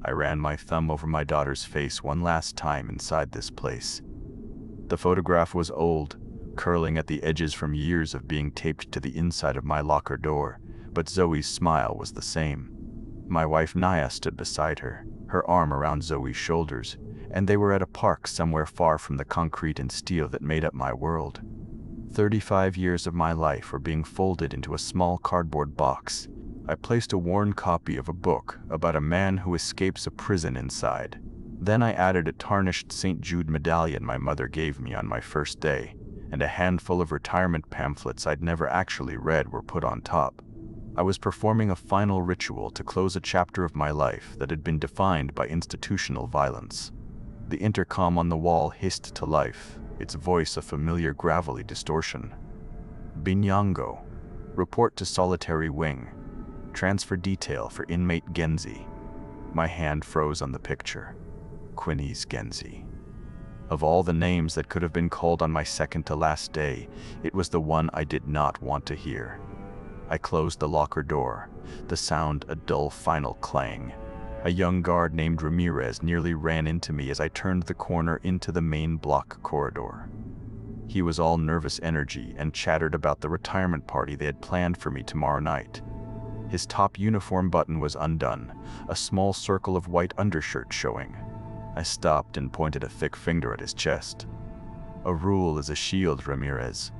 I ran my thumb over my daughter's face one last time inside this place. The photograph was old, curling at the edges from years of being taped to the inside of my locker door, but Zoe's smile was the same. My wife Naya stood beside her, her arm around Zoe's shoulders, and they were at a park somewhere far from the concrete and steel that made up my world. 35 years of my life were being folded into a small cardboard box. I placed a worn copy of a book about a man who escapes a prison inside. Then I added a tarnished St. Jude medallion my mother gave me on my first day, and a handful of retirement pamphlets I'd never actually read were put on top. I was performing a final ritual to close a chapter of my life that had been defined by institutional violence. The intercom on the wall hissed to life, its voice a familiar gravelly distortion. Binyango. Report to solitary wing. Transfer detail for inmate Genzi. My hand froze on the picture. Quinny's Genzi. Of all the names that could have been called on my second to last day, it was the one I did not want to hear. I closed the locker door, the sound a dull final clang. A young guard named Ramirez nearly ran into me as I turned the corner into the main block corridor. He was all nervous energy and chattered about the retirement party they had planned for me tomorrow night. His top uniform button was undone, a small circle of white undershirt showing. I stopped and pointed a thick finger at his chest. A rule is a shield, Ramirez.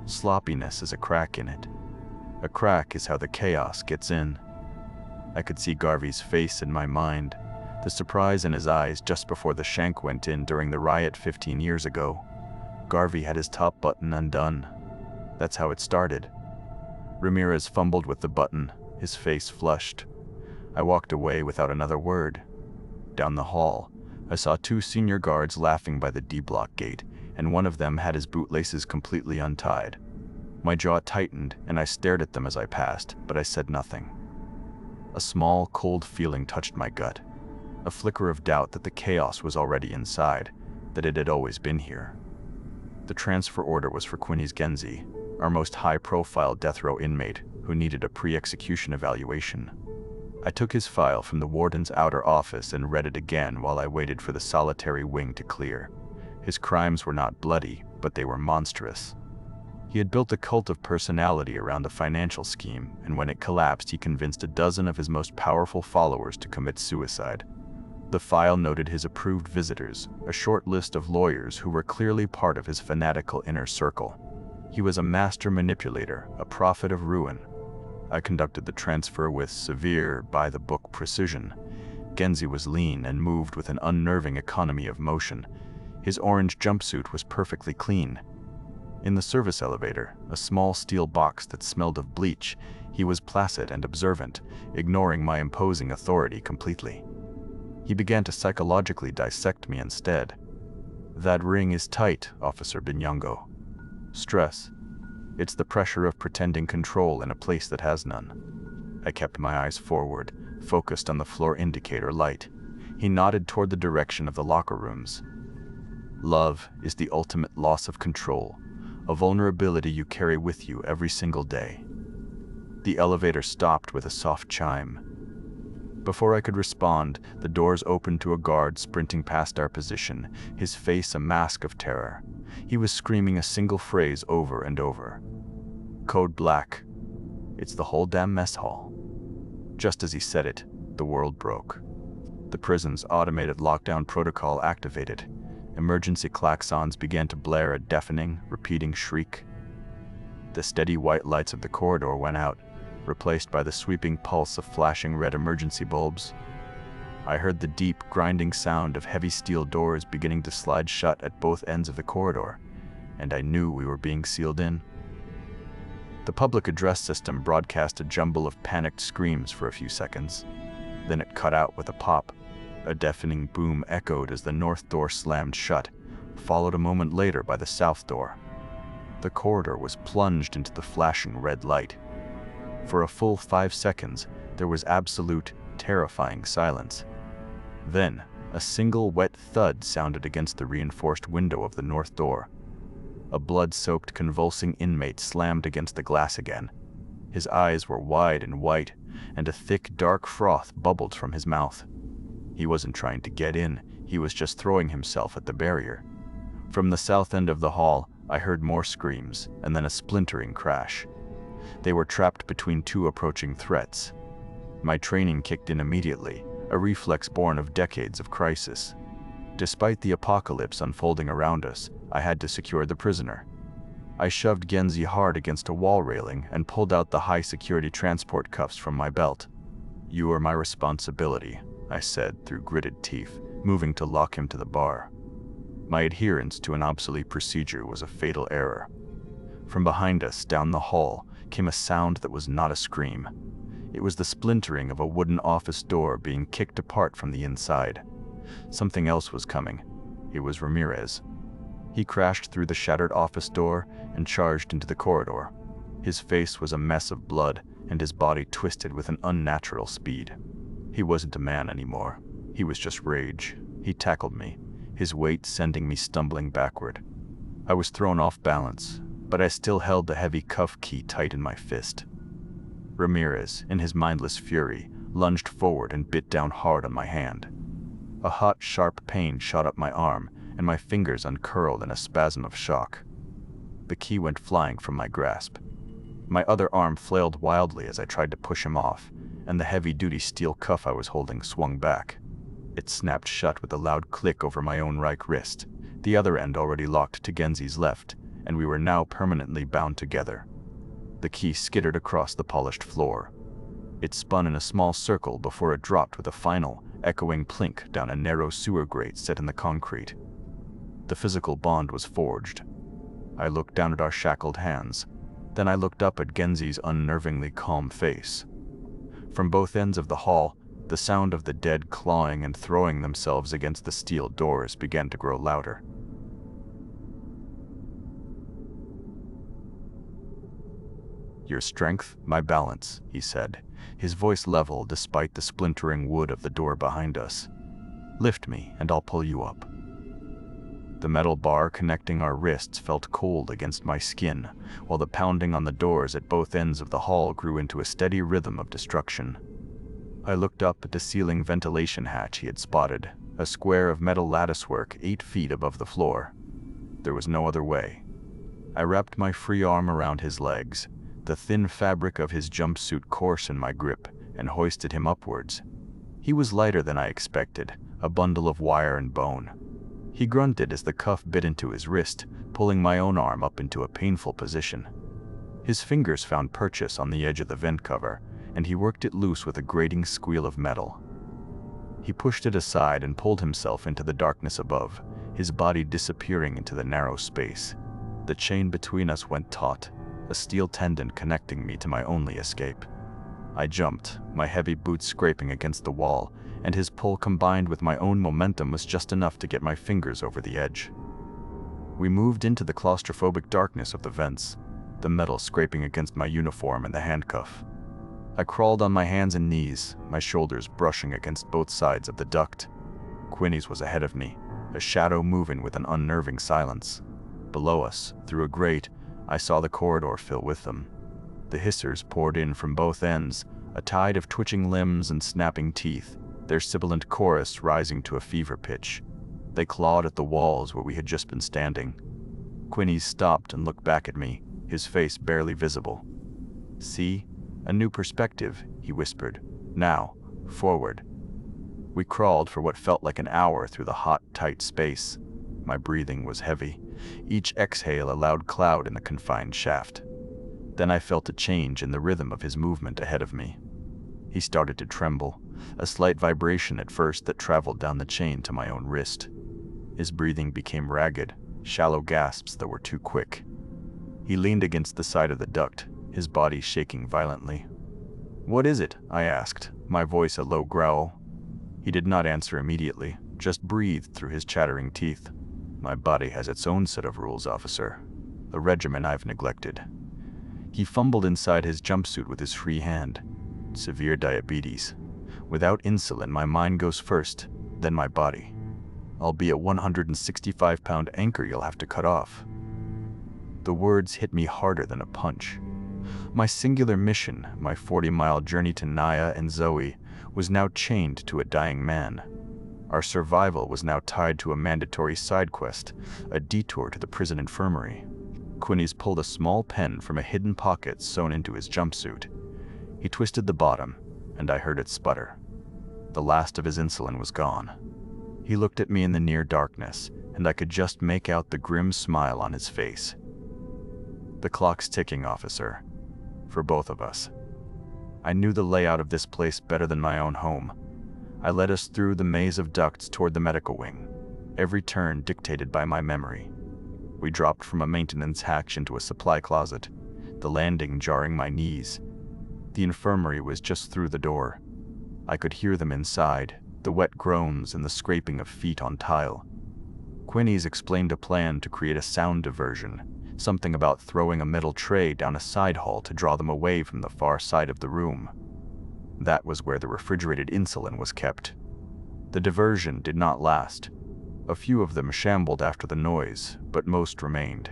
Sloppiness is a crack in it. A crack is how the chaos gets in. I could see Garvey's face in my mind, the surprise in his eyes just before the shank went in during the riot 15 years ago. Garvey had his top button undone. That's how it started. Ramirez fumbled with the button, his face flushed. I walked away without another word. Down the hall, I saw two senior guards laughing by the D-block gate, and one of them had his bootlaces completely untied. My jaw tightened, and I stared at them as I passed, but I said nothing. A small, cold feeling touched my gut, a flicker of doubt that the chaos was already inside, that it had always been here. The transfer order was for Quinny's Genzi, our most high-profile death row inmate who needed a pre-execution evaluation. I took his file from the warden's outer office and read it again while I waited for the solitary wing to clear. His crimes were not bloody, but they were monstrous. He had built a cult of personality around a financial scheme, and when it collapsed, he convinced a dozen of his most powerful followers to commit suicide. The file noted his approved visitors, a short list of lawyers who were clearly part of his fanatical inner circle. He was a master manipulator, a prophet of ruin. I conducted the transfer with severe, by-the-book precision. Genzi was lean and moved with an unnerving economy of motion. His orange jumpsuit was perfectly clean. In the service elevator, a small steel box that smelled of bleach, he was placid and observant, ignoring my imposing authority completely. He began to psychologically dissect me instead. "That ring is tight, Officer Binyango. Stress. It's the pressure of pretending control in a place that has none." I kept my eyes forward, focused on the floor indicator light. He nodded toward the direction of the locker rooms. "Love is the ultimate loss of control, a vulnerability you carry with you every single day." The elevator stopped with a soft chime. Before I could respond, the doors opened to a guard sprinting past our position, his face a mask of terror. He was screaming a single phrase over and over. "Code Black. It's the whole damn mess hall." Just as he said it, the world broke. The prison's automated lockdown protocol activated. Emergency klaxons began to blare a deafening, repeating shriek. The steady white lights of the corridor went out, replaced by the sweeping pulse of flashing red emergency bulbs. I heard the deep, grinding sound of heavy steel doors beginning to slide shut at both ends of the corridor, and I knew we were being sealed in. The public address system broadcast a jumble of panicked screams for a few seconds. Then it cut out with a pop. A deafening boom echoed as the north door slammed shut, followed a moment later by the south door. The corridor was plunged into the flashing red light. For a full 5 seconds, there was absolute, terrifying silence. Then, a single wet thud sounded against the reinforced window of the north door. A blood-soaked, convulsing inmate slammed against the glass again. His eyes were wide and white, and a thick, dark froth bubbled from his mouth. He wasn't trying to get in, he was just throwing himself at the barrier. From the south end of the hall, I heard more screams, and then a splintering crash. They were trapped between two approaching threats. My training kicked in immediately, a reflex born of decades of crisis. Despite the apocalypse unfolding around us, I had to secure the prisoner. I shoved Genzi hard against a wall railing and pulled out the high-security transport cuffs from my belt. "You are my responsibility," I said through gritted teeth, moving to lock him to the bar. My adherence to an obsolete procedure was a fatal error. From behind us, down the hall, came a sound that was not a scream. It was the splintering of a wooden office door being kicked apart from the inside. Something else was coming. It was Ramirez. He crashed through the shattered office door and charged into the corridor. His face was a mess of blood, and his body twisted with an unnatural speed. He wasn't a man anymore. He was just rage. He tackled me, his weight sending me stumbling backward. I was thrown off balance, but I still held the heavy cuff key tight in my fist. Ramirez, in his mindless fury, lunged forward and bit down hard on my hand. A hot, sharp pain shot up my arm, and my fingers uncurled in a spasm of shock. The key went flying from my grasp. My other arm flailed wildly as I tried to push him off, and the heavy-duty steel cuff I was holding swung back. It snapped shut with a loud click over my own right wrist, the other end already locked to Genzi's left, and we were now permanently bound together. The key skittered across the polished floor. It spun in a small circle before it dropped with a final, echoing plink down a narrow sewer grate set in the concrete. The physical bond was forged. I looked down at our shackled hands. Then I looked up at Genzi's unnervingly calm face. From both ends of the hall, the sound of the dead clawing and throwing themselves against the steel doors began to grow louder. "Your strength, my balance," he said, his voice level despite the splintering wood of the door behind us. "Lift me, and I'll pull you up." The metal bar connecting our wrists felt cold against my skin, while the pounding on the doors at both ends of the hall grew into a steady rhythm of destruction. I looked up at the ceiling ventilation hatch he had spotted, a square of metal latticework 8 feet above the floor. There was no other way. I wrapped my free arm around his legs, the thin fabric of his jumpsuit coarse in my grip, and hoisted him upwards. He was lighter than I expected, a bundle of wire and bone. He grunted as the cuff bit into his wrist, pulling my own arm up into a painful position. His fingers found purchase on the edge of the vent cover, and he worked it loose with a grating squeal of metal. He pushed it aside and pulled himself into the darkness above, his body disappearing into the narrow space. The chain between us went taut, a steel tendon connecting me to my only escape. I jumped, my heavy boots scraping against the wall, and his pull combined with my own momentum was just enough to get my fingers over the edge. We moved into the claustrophobic darkness of the vents, the metal scraping against my uniform and the handcuff. I crawled on my hands and knees, my shoulders brushing against both sides of the duct. Quinny's was ahead of me, a shadow moving with an unnerving silence. Below us, through a grate, I saw the corridor fill with them. The hissers poured in from both ends, a tide of twitching limbs and snapping teeth, their sibilant chorus rising to a fever pitch. They clawed at the walls where we had just been standing. Quinny stopped and looked back at me, his face barely visible. "See? A new perspective," he whispered. "Now, forward." We crawled for what felt like an hour through the hot, tight space. My breathing was heavy, each exhale a loud cloud in the confined shaft. Then I felt a change in the rhythm of his movement ahead of me. He started to tremble, a slight vibration at first that traveled down the chain to my own wrist. His breathing became ragged, shallow gasps that were too quick. He leaned against the side of the duct, his body shaking violently. "What is it?" I asked, my voice a low growl. He did not answer immediately, just breathed through his chattering teeth. "My body has its own set of rules, officer. A regimen I've neglected." He fumbled inside his jumpsuit with his free hand. "Severe diabetes. Without insulin, my mind goes first, then my body. I'll be a 165-pound anchor you'll have to cut off." The words hit me harder than a punch. My singular mission, my 40-mile journey to Naya and Zoe, was now chained to a dying man. Our survival was now tied to a mandatory side quest, a detour to the prison infirmary. Quinny's pulled a small pen from a hidden pocket sewn into his jumpsuit. He twisted the bottom, and I heard it sputter. The last of his insulin was gone. He looked at me in the near darkness, and I could just make out the grim smile on his face. The clock's ticking, officer. For both of us. I knew the layout of this place better than my own home. I led us through the maze of ducts toward the medical wing, every turn dictated by my memory. We dropped from a maintenance hatch into a supply closet, the landing jarring my knees. The infirmary was just through the door. I could hear them inside, the wet groans and the scraping of feet on tile. Quinny's explained a plan to create a sound diversion, something about throwing a metal tray down a side hall to draw them away from the far side of the room. That was where the refrigerated insulin was kept. The diversion did not last. A few of them shambled after the noise, but most remained.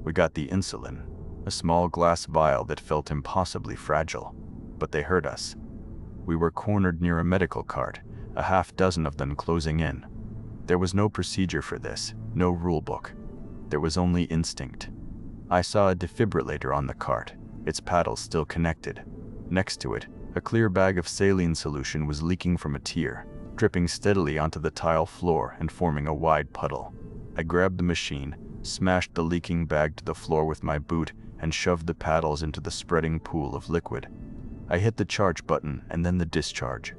We got the insulin, a small glass vial that felt impossibly fragile, but they heard us. We were cornered near a medical cart, a half dozen of them closing in. There was no procedure for this, no rule book. There was only instinct. I saw a defibrillator on the cart, its paddles still connected. Next to it, a clear bag of saline solution was leaking from a tier, dripping steadily onto the tile floor and forming a wide puddle. I grabbed the machine, smashed the leaking bag to the floor with my boot, and shoved the paddles into the spreading pool of liquid. I hit the charge button and then the discharge.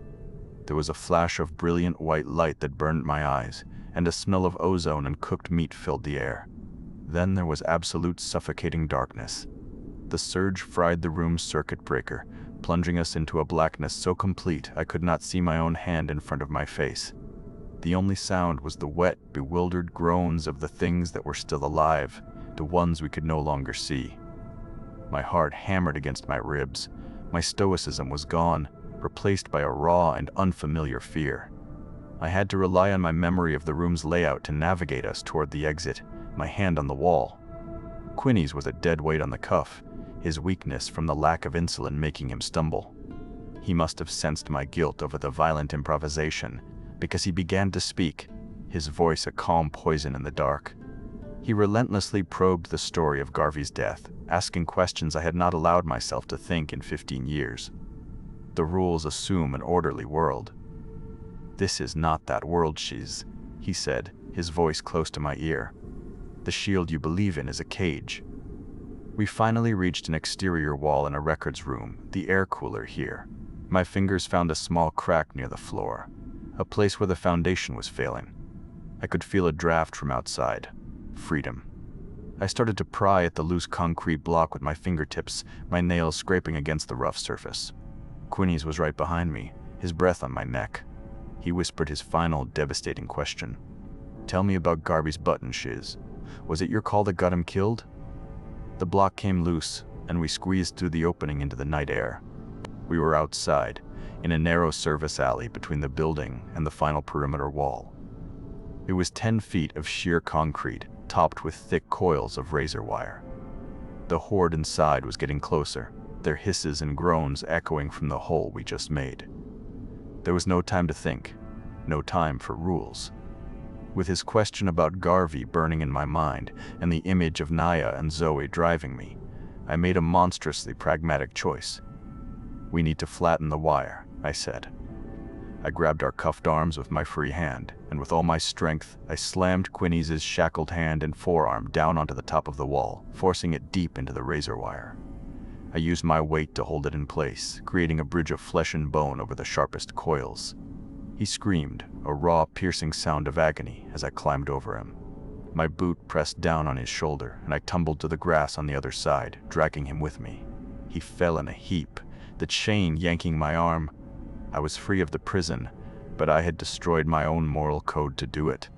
There was a flash of brilliant white light that burned my eyes, and a smell of ozone and cooked meat filled the air. Then there was absolute suffocating darkness. The surge fried the room's circuit breaker, plunging us into a blackness so complete I could not see my own hand in front of my face. The only sound was the wet, bewildered groans of the things that were still alive, the ones we could no longer see. My heart hammered against my ribs. My stoicism was gone, replaced by a raw and unfamiliar fear. I had to rely on my memory of the room's layout to navigate us toward the exit, my hand on the wall. Quinny's was a dead weight on the cuff, his weakness from the lack of insulin making him stumble. He must have sensed my guilt over the violent improvisation, because he began to speak, his voice a calm poison in the dark. He relentlessly probed the story of Garvey's death, asking questions I had not allowed myself to think in 15 years. The rules assume an orderly world. "This is not that world, Shiz," he said, his voice close to my ear. "The shield you believe in is a cage." We finally reached an exterior wall in a records room, the air cooler here. My fingers found a small crack near the floor, a place where the foundation was failing. I could feel a draft from outside. Freedom. I started to pry at the loose concrete block with my fingertips, my nails scraping against the rough surface. Quinny's was right behind me, his breath on my neck. He whispered his final, devastating question. "Tell me about Garvey's button, Shiz. Was it your call that got him killed?" The block came loose, and we squeezed through the opening into the night air. We were outside, in a narrow service alley between the building and the final perimeter wall. It was 10 feet of sheer concrete, topped with thick coils of razor wire. The horde inside was getting closer, their hisses and groans echoing from the hole we just made. There was no time to think, no time for rules. With his question about Garvey burning in my mind and the image of Naya and Zoe driving me, I made a monstrously pragmatic choice. "We need to flatten the wire," I said. I grabbed our cuffed arms with my free hand, and with all my strength, I slammed Quinny's shackled hand and forearm down onto the top of the wall, forcing it deep into the razor wire. I used my weight to hold it in place, creating a bridge of flesh and bone over the sharpest coils. He screamed, a raw, piercing sound of agony as I climbed over him. My boot pressed down on his shoulder, and I tumbled to the grass on the other side, dragging him with me. He fell in a heap, the chain yanking my arm. I was free of the prison, but I had destroyed my own moral code to do it.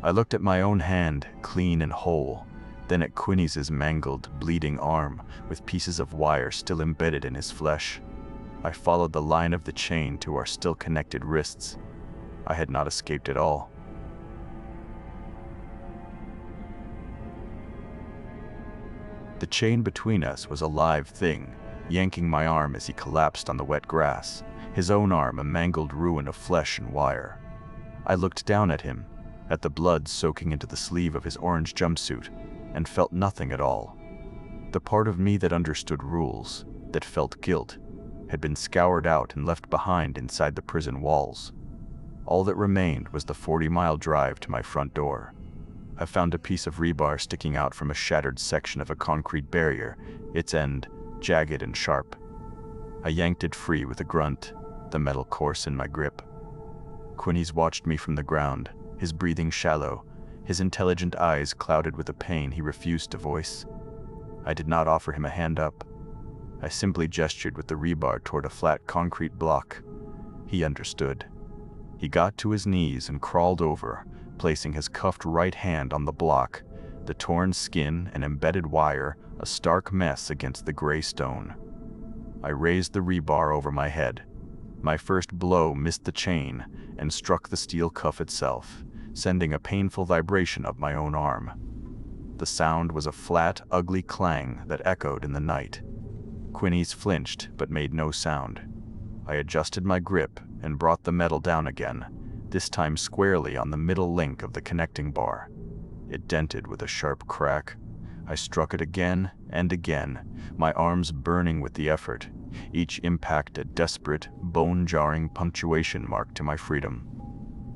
I looked at my own hand, clean and whole, then at Quinny's mangled, bleeding arm, with pieces of wire still embedded in his flesh. I followed the line of the chain to our still connected wrists. I had not escaped at all. The chain between us was a live thing, yanking my arm as he collapsed on the wet grass, his own arm a mangled ruin of flesh and wire. I looked down at him, at the blood soaking into the sleeve of his orange jumpsuit, and felt nothing at all. The part of me that understood rules, that felt guilt, had been scoured out and left behind inside the prison walls. All that remained was the 40-mile drive to my front door. I found a piece of rebar sticking out from a shattered section of a concrete barrier, its end jagged and sharp. I yanked it free with a grunt, the metal coarse in my grip. Quinny's watched me from the ground, his breathing shallow, his intelligent eyes clouded with a pain he refused to voice. I did not offer him a hand up. I simply gestured with the rebar toward a flat concrete block. He understood. He got to his knees and crawled over, placing his cuffed right hand on the block, the torn skin and embedded wire a stark mess against the gray stone. I raised the rebar over my head. My first blow missed the chain and struck the steel cuff itself, sending a painful vibration up my own arm. The sound was a flat, ugly clang that echoed in the night. Quinny's flinched but made no sound. I adjusted my grip and brought the metal down again, this time squarely on the middle link of the connecting bar. It dented with a sharp crack. I struck it again and again, my arms burning with the effort, each impact a desperate, bone-jarring punctuation mark to my freedom.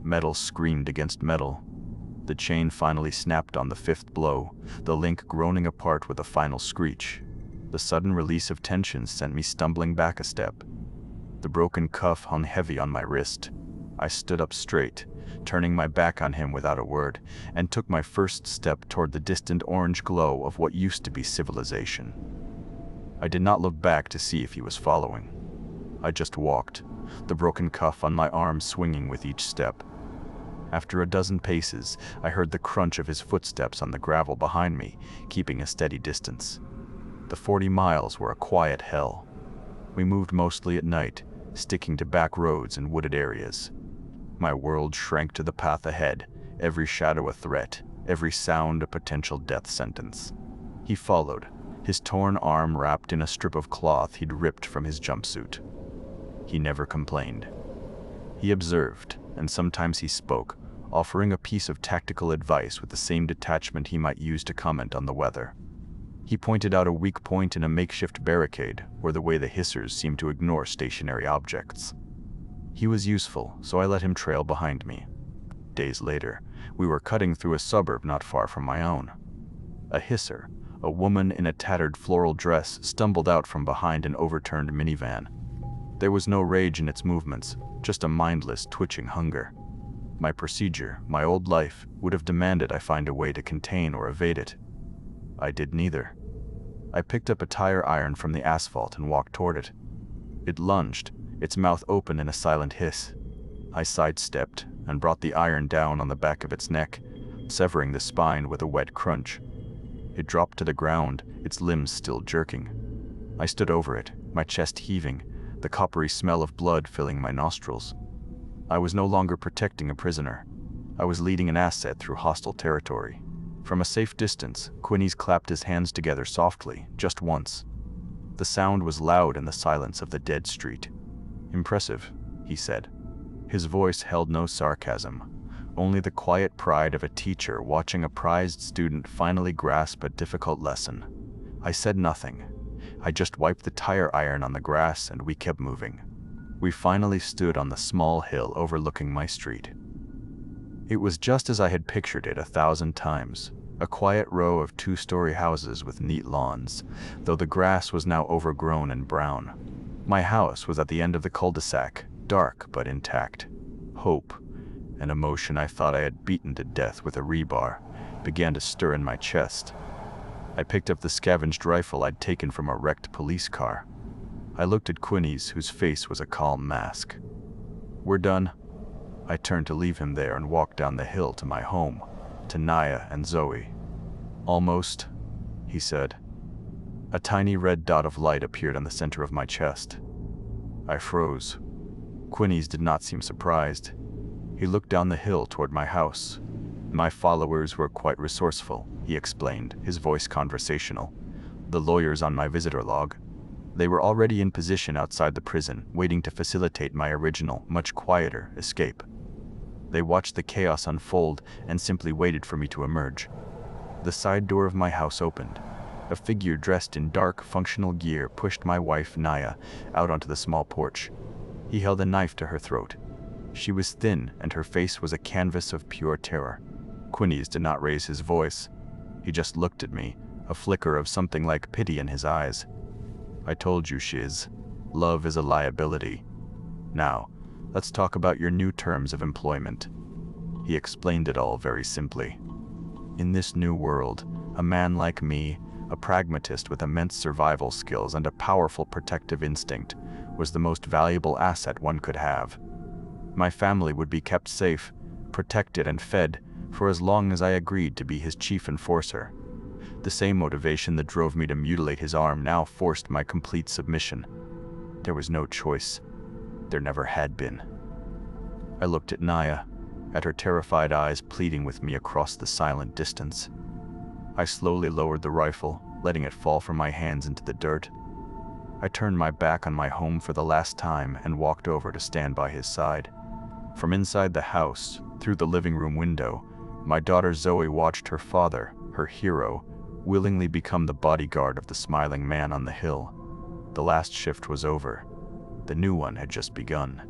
Metal screamed against metal. The chain finally snapped on the fifth blow, the link groaning apart with a final screech. The sudden release of tension sent me stumbling back a step. The broken cuff hung heavy on my wrist. I stood up straight, turning my back on him without a word, and took my first step toward the distant orange glow of what used to be civilization. I did not look back to see if he was following. I just walked, the broken cuff on my arm swinging with each step. After a dozen paces, I heard the crunch of his footsteps on the gravel behind me, keeping a steady distance. The 40 miles were a quiet hell. We moved mostly at night, sticking to back roads and wooded areas. My world shrank to the path ahead, every shadow a threat, every sound a potential death sentence. He followed, his torn arm wrapped in a strip of cloth he'd ripped from his jumpsuit. He never complained. He observed, and sometimes he spoke, offering a piece of tactical advice with the same detachment he might use to comment on the weather. He pointed out a weak point in a makeshift barricade, or the way the hissers seemed to ignore stationary objects. He was useful, so I let him trail behind me. Days later, we were cutting through a suburb not far from my own. A hisser, a woman in a tattered floral dress, stumbled out from behind an overturned minivan. There was no rage in its movements, just a mindless, twitching hunger. My procedure, my old life, would have demanded I find a way to contain or evade it. I did neither. I picked up a tire iron from the asphalt and walked toward it. It lunged, its mouth open in a silent hiss. I sidestepped and brought the iron down on the back of its neck, severing the spine with a wet crunch. It dropped to the ground, its limbs still jerking. I stood over it, my chest heaving, the coppery smell of blood filling my nostrils. I was no longer protecting a prisoner. I was leading an asset through hostile territory. From a safe distance, Quinny's clapped his hands together softly, just once. The sound was loud in the silence of the dead street. "Impressive," he said. His voice held no sarcasm, only the quiet pride of a teacher watching a prized student finally grasp a difficult lesson. I said nothing. I just wiped the tire iron on the grass and we kept moving. We finally stood on the small hill overlooking my street. It was just as I had pictured it 1,000 times, a quiet row of 2-story houses with neat lawns, though the grass was now overgrown and brown. My house was at the end of the cul-de-sac, dark but intact. Hope, an emotion I thought I had beaten to death with a rebar, began to stir in my chest. I picked up the scavenged rifle I'd taken from a wrecked police car. I looked at Quinny's, whose face was a calm mask. "We're done." I turned to leave him there and walked down the hill to my home, to Naya and Zoe. "Almost," he said. A tiny red dot of light appeared on the center of my chest. I froze. Quinny's did not seem surprised. He looked down the hill toward my house. "My followers were quite resourceful," he explained, his voice conversational. "The lawyers on my visitor log. They were already in position outside the prison, waiting to facilitate my original, much quieter, escape." They watched the chaos unfold and simply waited for me to emerge. The side door of my house opened. A figure dressed in dark, functional gear pushed my wife, Naya, out onto the small porch. He held a knife to her throat. She was thin, and her face was a canvas of pure terror. Quinnies did not raise his voice. He just looked at me, a flicker of something like pity in his eyes. "I told you, Shiz. Love is a liability. Now, let's talk about your new terms of employment." He explained it all very simply. In this new world, a man like me, a pragmatist with immense survival skills and a powerful protective instinct, was the most valuable asset one could have. My family would be kept safe, protected and fed for as long as I agreed to be his chief enforcer. The same motivation that drove me to mutilate his arm now forced my complete submission. There was no choice. There never had been. I looked at Naya, at her terrified eyes pleading with me across the silent distance. I slowly lowered the rifle, letting it fall from my hands into the dirt. I turned my back on my home for the last time and walked over to stand by his side. From inside the house, through the living room window, my daughter Zoe watched her father, her hero, willingly become the bodyguard of the smiling man on the hill. The last shift was over. The new one had just begun.